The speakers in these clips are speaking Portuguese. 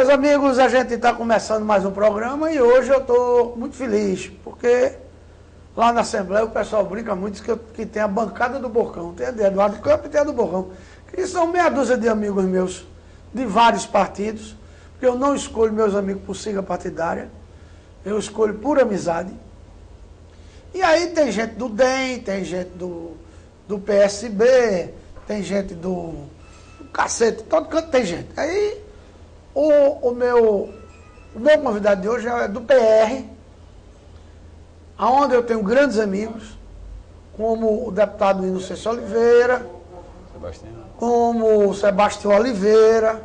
Meus amigos, a gente está começando mais um programa e hoje eu estou muito feliz, porque lá na Assembleia o pessoal brinca muito que tem a bancada do Bocão, tem a de Eduardo Campos e tem a do Bocão, que são meia dúzia de amigos meus de vários partidos, porque eu não escolho meus amigos por sigla partidária, eu escolho por amizade. E aí tem gente do DEM, tem gente do PSB, tem gente do cacete, todo canto tem gente. Aí o meu convidado de hoje é do PR, onde eu tenho grandes amigos, como o deputado Inocêncio Oliveira, como o Sebastião Oliveira,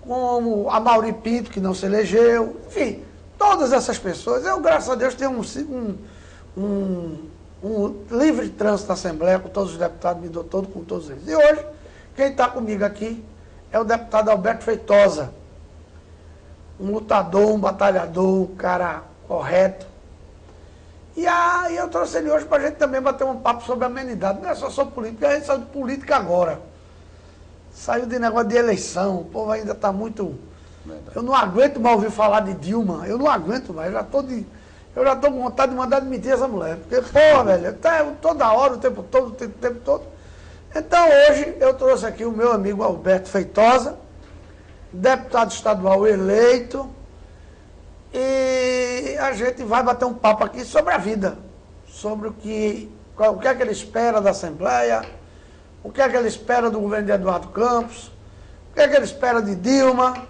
como a Mauri Pinto, que não se elegeu, enfim, todas essas pessoas. Eu, graças a Deus, tenho um livre trânsito na Assembleia com todos os deputados, me dou todo com todos eles. E hoje, quem está comigo aqui é o deputado Alberto Feitosa, um lutador, um batalhador, um cara correto. E aí eu trouxe ele hoje para a gente também bater um papo sobre amenidade. Não é só sobre política, a gente saiu de política agora. Saiu de negócio de eleição, o povo ainda está muito... Eu não aguento mais ouvir falar de Dilma, eu não aguento mais, eu já estou com vontade de mandar demitir essa mulher. Porque, pô, velho, toda hora, o tempo todo. Então hoje eu trouxe aqui o meu amigo Alberto Feitosa, deputado estadual eleito, e a gente vai bater um papo aqui sobre a vida, sobre o que é que ele espera da Assembleia, o que é que ele espera do governo de Eduardo Campos, o que é que ele espera de Dilma,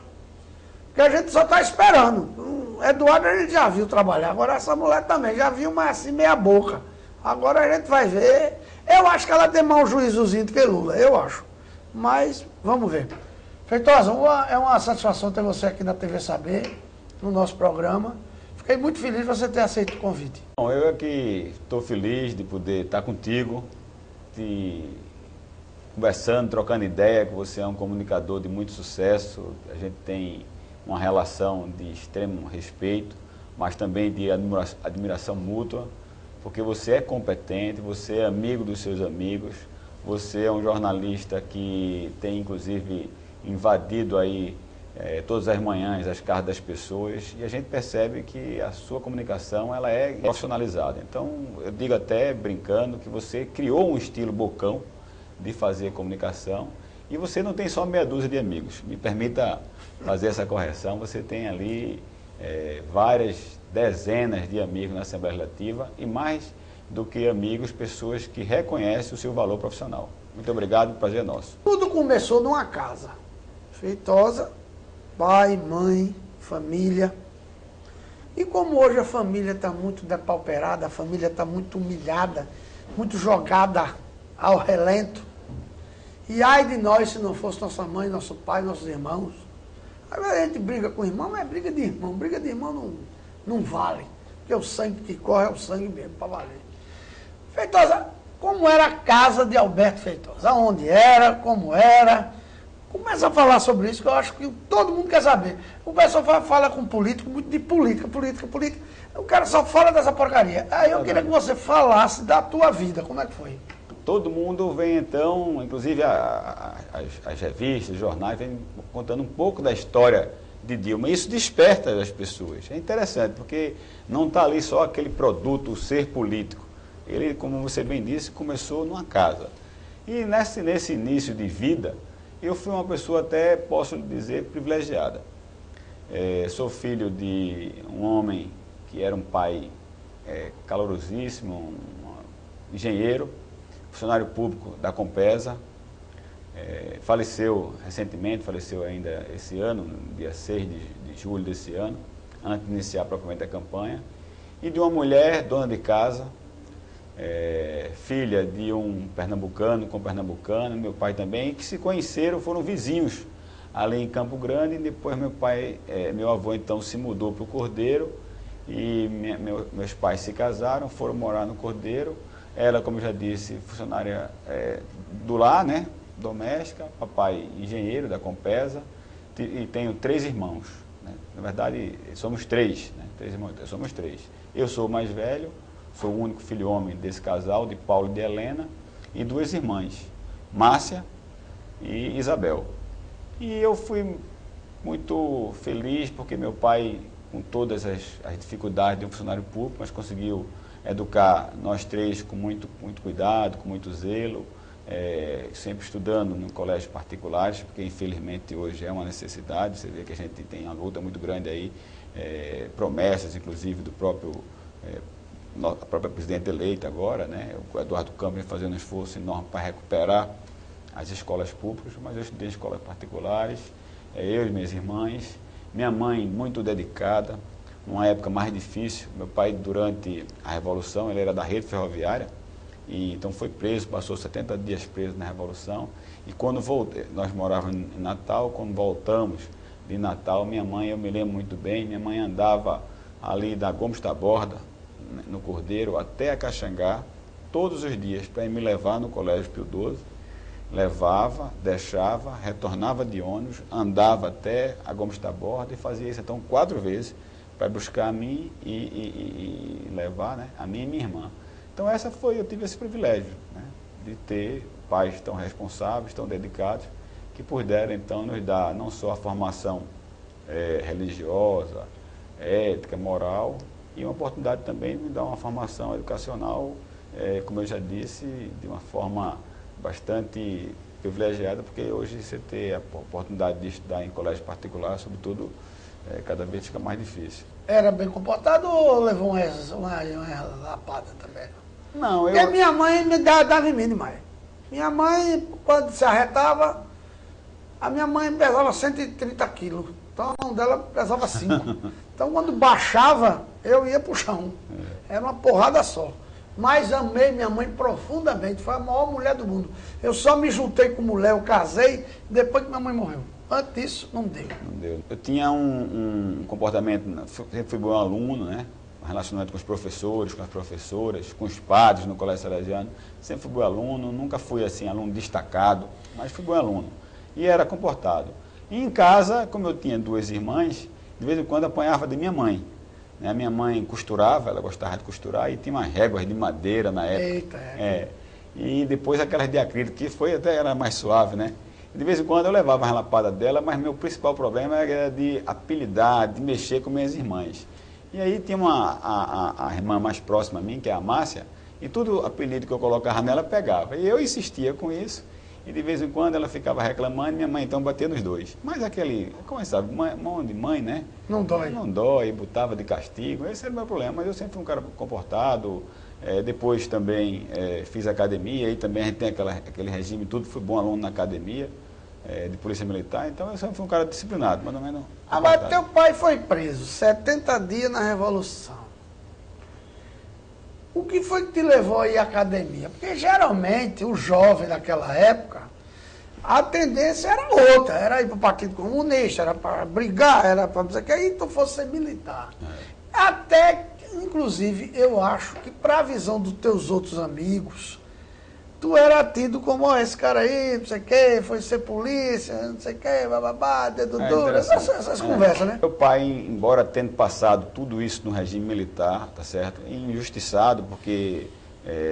que a gente só está esperando. O Eduardo a gente já viu trabalhar, agora essa mulher também, já viu, mas assim meia boca. Agora a gente vai ver. Eu acho que ela tem mais um juízozinho do que Lula, eu acho. Mas vamos ver. Feitosa, é uma satisfação ter você aqui na TV Saber, no nosso programa. Fiquei muito feliz de você ter aceito o convite. Bom, eu aqui estou feliz de poder estar contigo, conversando, trocando ideia, que você é um comunicador de muito sucesso. A gente tem uma relação de extremo respeito, mas também de admiração mútua, porque você é competente, você é amigo dos seus amigos, você é um jornalista que tem inclusive invadido aí todas as manhãs as casas das pessoas, e a gente percebe que a sua comunicação ela é profissionalizada. Então eu digo até brincando que você criou um estilo Bocão de fazer comunicação, e você não tem só meia dúzia de amigos, me permita fazer essa correção, você tem ali várias dezenas de amigos na Assembleia Legislativa, e mais do que amigos, pessoas que reconhecem o seu valor profissional. Muito obrigado, o prazer é nosso. Tudo começou numa casa. Feitosa, pai, mãe, família. E como hoje a família está muito depauperada, a família está muito humilhada, muito jogada ao relento. E ai de nós se não fosse nossa mãe, nosso pai, nossos irmãos. Agora a gente briga com o irmão, mas briga de irmão não vale. Porque o sangue que corre é o sangue mesmo, para valer. Feitosa, como era a casa de Alberto Feitosa? Aonde era, como era? Começa a falar sobre isso, que eu acho que todo mundo quer saber. O pessoal fala com político, muito de política. O cara só fala dessa porcaria. Aí eu queria que você falasse da tua vida, como é que foi? Todo mundo vem então, inclusive as revistas, os jornais, vêm contando um pouco da história de Dilma. Isso desperta as pessoas. É interessante, porque não está ali só aquele produto, o ser político. Ele, como você bem disse, começou numa casa. E nesse início de vida, eu fui uma pessoa até, posso dizer, privilegiada. Sou filho de um homem que era um pai calorosíssimo, um engenheiro, funcionário público da Compesa, faleceu recentemente, faleceu ainda esse ano, no dia 6 de julho desse ano, antes de iniciar propriamente a campanha, e de uma mulher, dona de casa, filha de um pernambucano com pernambucana, meu pai também, que se conheceram, foram vizinhos ali em Campo Grande, e depois meu avô então se mudou para o Cordeiro, e meus pais se casaram, foram morar no Cordeiro. Ela, como eu já disse, funcionária do lar, né, doméstica, papai engenheiro da Compesa, e tenho 3 irmãos, né? Na verdade, somos 3, né? 3 irmãos, somos 3. Eu sou o mais velho, sou o único filho homem desse casal, de Paulo e de Helena, e 2 irmãs, Márcia e Isabel. E eu fui muito feliz porque meu pai, com todas as dificuldades de um funcionário público, mas conseguiu educar nós três com muito cuidado, com muito zelo, sempre estudando em colégios particulares, porque infelizmente hoje é uma necessidade. Você vê que a gente tem uma luta muito grande aí, promessas inclusive do próprio a própria presidente eleita agora, né, o Eduardo Campos, vem fazendo um esforço enorme para recuperar as escolas públicas, mas eu estudei em escolas particulares, eu e minhas irmãs, minha mãe muito dedicada, numa época mais difícil. Meu pai, durante a Revolução, ele era da rede ferroviária, e então foi preso, passou 70 dias preso na Revolução, e quando voltei, nós morávamos em Natal, quando voltamos de Natal, minha mãe, eu me lembro muito bem, minha mãe andava ali da Gomes da Borda, no Cordeiro, até a Caxangá, todos os dias, para me levar no Colégio Pio XII, levava, deixava, retornava de ônibus, andava até a Gomes da Borda e fazia isso então 4 vezes, para buscar a mim e levar, né, a mim e minha irmã. Então eu tive esse privilégio, né, de ter pais tão responsáveis, tão dedicados, que puderam então nos dar não só a formação religiosa, ética, moral, e uma oportunidade também de me dar uma formação educacional, como eu já disse, de uma forma bastante privilegiada, porque hoje você ter a oportunidade de estudar em colégio particular, sobretudo, cada vez fica mais difícil. Era bem comportado ou levou uma lapada também? Não, Porque minha mãe me dava em mim demais. Minha mãe, quando se arretava, a minha mãe pesava 130 quilos. Então a mão dela pesava 5. Então quando baixava, eu ia pro chão. Era uma porrada só. Mas amei minha mãe profundamente. Foi a maior mulher do mundo. Eu só me juntei com mulher, eu casei depois que minha mãe morreu. Antes disso, não deu. Não deu. Eu tinha um comportamento, sempre fui bom aluno, né? Relacionamento com os professores, com as professoras, com os padres no Colégio Salesiano. Sempre fui bom aluno, nunca fui assim, aluno destacado, mas fui bom aluno. E era comportado. E em casa, como eu tinha 2 irmãs, de vez em quando apanhava de minha mãe. Né? A minha mãe costurava, ela gostava de costurar, e tinha umas réguas de madeira na época. Eita, E depois aquelas de acrílico, que era mais suave, né? De vez em quando eu levava a relapada dela, mas meu principal problema era de apelidar, de mexer com minhas irmãs. E aí tinha a irmã mais próxima a mim, que é a Márcia, e todo apelido que eu colocava nela pegava. E eu insistia com isso, e de vez em quando ela ficava reclamando, e minha mãe então batia nos 2. Mas como você sabe, mão de mãe, né? Não dói. Não dói, botava de castigo, esse era o meu problema. Mas eu sempre fui um cara comportado. Depois também fiz academia, aí também a gente tem aquele regime, tudo, fui bom aluno na academia de polícia militar, então eu sempre fui um cara disciplinado, mais ou menos. Mas teu pai foi preso 70 dias na Revolução. O que foi que te levou a ir à academia? Porque geralmente o jovem daquela época, a tendência era outra, era ir para o Partido Comunista, era para brigar, era para dizer que aí tu fosse ser militar. Até inclusive, eu acho que para a visão dos teus outros amigos, tu era tido como esse cara aí, não sei o quê, foi ser polícia, não sei o quê, bababá, dedo duro, essas conversas, né? Meu pai, embora tendo passado tudo isso no regime militar, tá certo, injustiçado, porque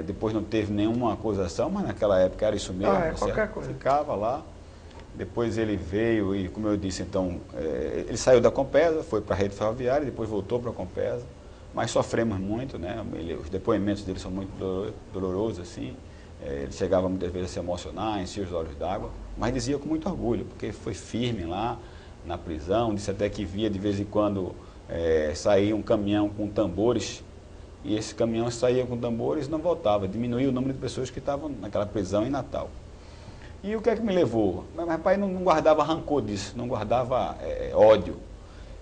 depois não teve nenhuma acusação, mas naquela época era isso mesmo, tá qualquer certo? coisa. Ficava lá. Depois ele veio e, como eu disse, então, ele saiu da Compesa, foi para a rede ferroviária, depois voltou para a Compesa. Mas sofremos muito, né? Os depoimentos dele são muito dolorosos, assim. Ele chegava muitas vezes a se emocionar, encher os olhos d'água, mas dizia com muito orgulho, porque foi firme lá na prisão, disse até que via de vez em quando sair um caminhão com tambores, e esse caminhão saía com tambores e não voltava, diminuía o número de pessoas que estavam naquela prisão em Natal. E o que é que me levou? Meu pai não guardava rancor disso, não guardava ódio.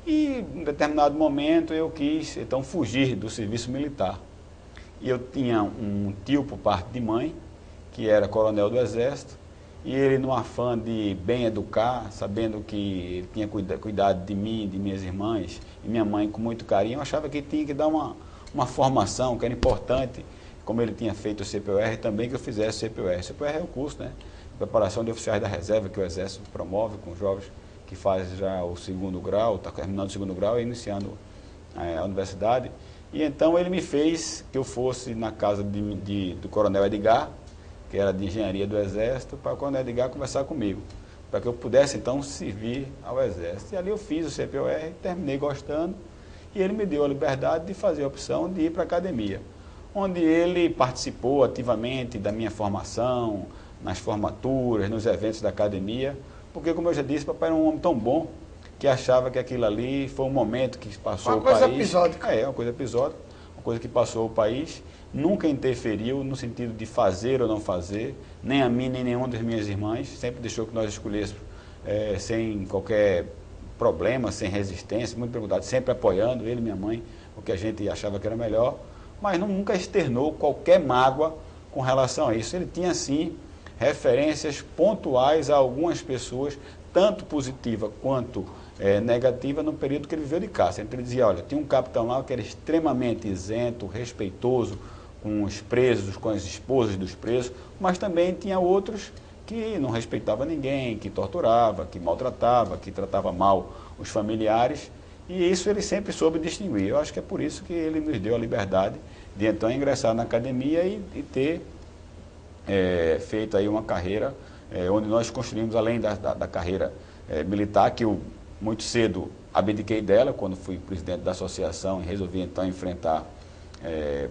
E em determinado momento eu quis então fugir do serviço militar. E eu tinha um tio por parte de mãe, que era coronel do Exército, e ele, no afã de bem educar, sabendo que ele tinha cuidado de mim, de minhas irmãs, e minha mãe com muito carinho, eu achava que tinha que dar uma formação, que era importante, como ele tinha feito o CPUR, também que eu fizesse o CPUR. O CPUR é o curso, né? Preparação de oficiais da reserva, que o Exército promove com jovens que faz já o 2º grau, está terminando o 2º grau e iniciando a universidade. E então ele me fez que eu fosse na casa do coronel Edgar, que era de engenharia do Exército, para o coronel Edgar conversar comigo, para que eu pudesse então servir ao Exército. E ali eu fiz o CPOR, terminei gostando, e ele me deu a liberdade de fazer a opção de ir para a academia, onde ele participou ativamente da minha formação, nas formaturas, nos eventos da academia, porque, como eu já disse, papai era um homem tão bom que achava que aquilo ali foi um momento que passou o país. Uma coisa episódica. É, uma coisa episódica, uma coisa que passou o país, nunca interferiu no sentido de fazer ou não fazer, nem a mim, nem nenhuma das minhas irmãs, sempre deixou que nós escolhêssemos sem qualquer problema, sem resistência, muito perguntado, sempre apoiando ele e minha mãe, o que a gente achava que era melhor, mas nunca externou qualquer mágoa com relação a isso. Ele tinha, sim, referências pontuais a algumas pessoas, tanto positiva quanto negativa, no período que ele viveu de caça. Então ele dizia, olha, tinha um capitão lá que era extremamente isento, respeitoso com os presos, com as esposas dos presos, mas também tinha outros que não respeitava ninguém, que torturava, que maltratava, que tratava mal os familiares, e isso ele sempre soube distinguir. Eu acho que é por isso que ele nos deu a liberdade de então ingressar na academia e ter feito aí uma carreira onde nós construímos, além da carreira militar, que eu muito cedo abdiquei dela, quando fui presidente da associação e resolvi então enfrentar,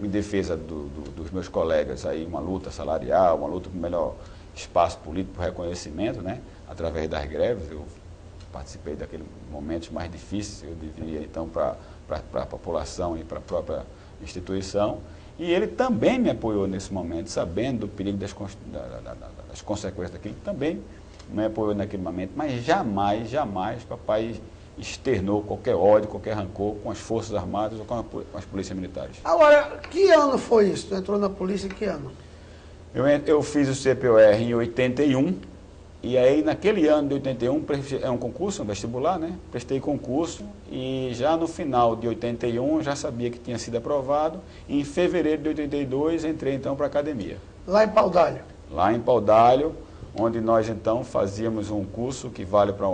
em defesa dos meus colegas, aí uma luta salarial, uma luta por melhor espaço político, por reconhecimento, né, através das greves. Eu participei daqueles momentos mais difíceis, eu diria então para a população e para a própria instituição. E ele também me apoiou nesse momento, sabendo do perigo das consequências daquilo, também me apoiou naquele momento, mas jamais, jamais papai externou qualquer ódio, qualquer rancor com as Forças Armadas ou com as polícias militares. Agora, que ano foi isso? Tu entrou na polícia em que ano? Eu fiz o CPOR em 81, e aí naquele ano de 81, é um concurso, um vestibular, né? Prestei concurso e já no final de 81 já sabia que tinha sido aprovado, e em fevereiro de 82 entrei então para a academia. Lá em Paudalho? Lá em Paudalho, onde nós então fazíamos um curso que vale para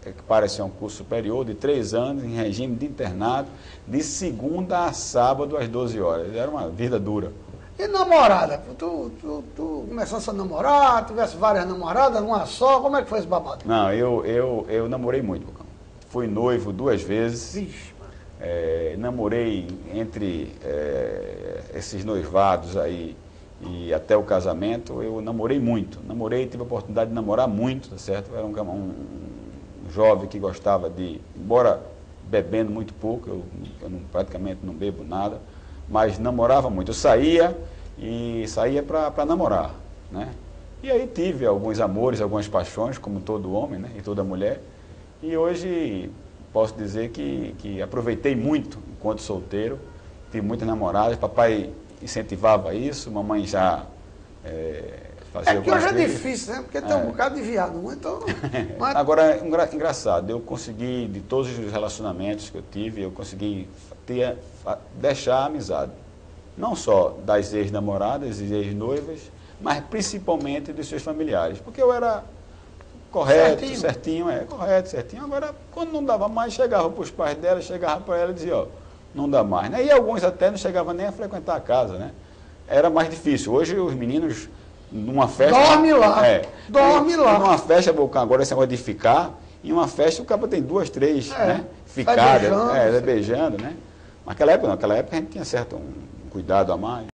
que parece um curso superior de 3 anos, em regime de internado, de segunda a sábado às 12 horas. Era uma vida dura. E namorada? Tu começasse a namorar, tivesse várias namoradas, uma só, como é que foi esse babado? Não, eu namorei muito, Bocão. Fui noivo 2 vezes. Vixe, namorei entre esses noivados aí e até o casamento, eu namorei muito. Tive a oportunidade de namorar muito, tá certo? Eu era um jovem que gostava de, embora bebendo muito pouco, eu praticamente não bebo nada, mas namorava muito. Eu saía para namorar, né? E aí tive alguns amores, algumas paixões, como todo homem, né? E toda mulher. E hoje posso dizer que aproveitei muito enquanto solteiro, tive muitas namoradas, papai incentivava isso, mamãe já fazia que hoje é difícil, né? Porque tem um bocado de viado, então... Mas... Agora, engraçado, eu consegui, de todos os relacionamentos que eu tive, eu consegui deixar a amizade. Não só das ex-namoradas e ex-noivas, mas principalmente dos seus familiares. Porque eu era correto, certinho. Correto, certinho. Agora, quando não dava mais, chegava para os pais dela, chegava para ela e dizia, ó, não dá mais, né? E alguns até não chegavam nem a frequentar a casa, né? Era mais difícil. Hoje os meninos, numa festa... Dorme lá. Dorme lá. Numa festa, agora esse negócio de ficar, em uma festa o cara tem 2, 3, né? Ficadas, beijando, né? Naquela época não, naquela época a gente tinha certo um cuidado a mais.